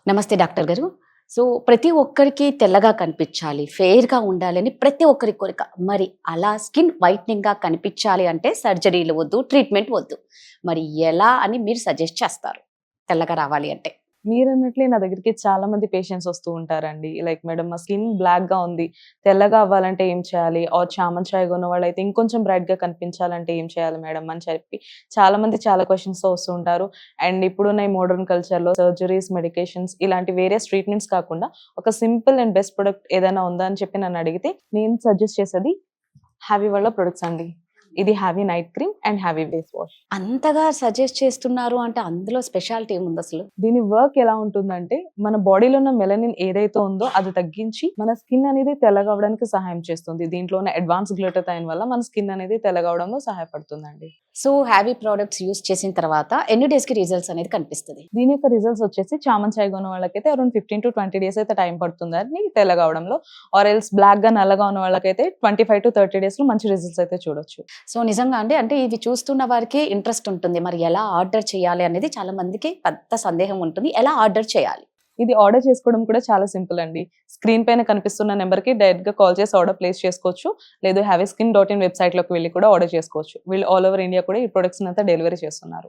నమస్తే డాక్టర్ గారు. సో, ప్రతి ఒక్కరికి తెల్లగా కనిపించాలి, ఫెయిర్‌గా ఉండాలని ప్రతి ఒక్కరి కోరిక. మరి అలా స్కిన్ వైట్‌నింగ్‌గా కనిపించాలి అంటే సర్జరీలు వద్దు, ట్రీట్మెంట్ వద్దు. మరి ఎలా అని మీరు సజెస్ట్ చేస్తారు? తెల్లగా రావాలి అంటే? మీరన్నట్లే నా దగ్గరికి చాలా మంది పేషెంట్స్ వస్తూ ఉంటారండి. లైక్ మేడం మా స్కిన్ బ్లాక్‌గా ఉంది. తెల్లగా అవ్వాలంటే ఏం చేయాలి? ఆర్ చామన్ చాయగా ఉన్నవాళ్ళైతే ఇంకొంచెం బ్రైట్‌గా కనిపించాలంటే ఏం చేయాలి మేడం అని చెప్పి చాలా మంది చాలా క్వెషన్స్‌తో వస్తూ ఉంటారు. అండ్ ఇప్పుడున్న ఈ మోడర్న్ కల్చర్‌లో సర్జరీస్, మెడికేషన్స్ ఇలాంటి వేరియస్ ట్రీట్మెంట్స్ కాకుండా ఒక సింపుల్ అండ్ బెస్ట్ ప్రొడక్ట్ ఏదైనా ఉందా అని చెప్పి నన్ను అడిగితే నేను సజెస్ట్ చేసేది హ్యావీ వాళ్ళ ప్రొడక్ట్స్ అండి. ఇది heavy night cream and heavy face wash. అంతగా సజెస్ట్ చేస్తున్నారు అంటే అందులో స్పెషాలిటీ ఏముందసలు? దీని వర్క్ ఎలా ఉంటుందంటే, మన బాడీలో ఉన్న మెలనిన్ ఏదైతే ఉందో అది తగ్గించి, మన స్కిన్ అనేది తెల్లగా అవ్వడానికి సహాయం చేస్తుంది. దీంట్లో ఉన్న అడ్వాన్స్ గ్లూటాథైన్ వల్ల మన స్కిన్ అనేది తెల్లగా అవ్వడంలో సహాయపడుతుందండి. సో, హ్యావీ ప్రొడక్ట్స్ యూజ్ చేసిన తర్వాత ఎన్ని డేస్‌కి రిజల్ట్స్ అనేది కనిపిస్తది? దీని యొక్క రిజల్ట్స్ వచ్చేసి చామన్ చాయగా ఉన్న వాళ్ళకైతే అరౌండ్ 15-20 డేస్ అయితే టైం పడుతుందండి తెల్లగా అవ్వడంలో. ఆర్ ఎల్స్ బ్లాక్‌గా, నల్లగా ఉన్న వాళ్ళకైతే 25-30 డేస్‌లో మంచి రిజల్ట్స్ అయితే చూడొచ్చు. సో, నిజంగా అండి. అంటే ఇవి చూస్తున్న వారికి ఇంట్రెస్ట్ ఉంటుంది. మరి ఎలా ఆర్డర్ చేయాలి అనేది చాలా మందికి పెద్ద సందేహం ఉంటుంది. ఎలా ఆర్డర్ చేయాలి? ఇది ఆర్డర్ చేసుకోవడం కూడా చాలా సింపుల్ అండి. స్క్రీన్ పైన కనిపిస్తున్న నెంబర్‌కి డైరెక్ట్‌గా కాల్ చేసి ఆర్డర్ ప్లేస్ చేసుకోవచ్చు. లేదు హ్యావీస్కిన్.in వెబ్‌సైట్‌లోకి వెళ్లి కూడా ఆర్డర్ చేసుకోవచ్చు. వీళ్ళు ఆల్ ఓవర్ ఇండియా కూడా ఈ ప్రొడక్ట్స్‌నంతా డెలివరీ చేస్తున్నారు.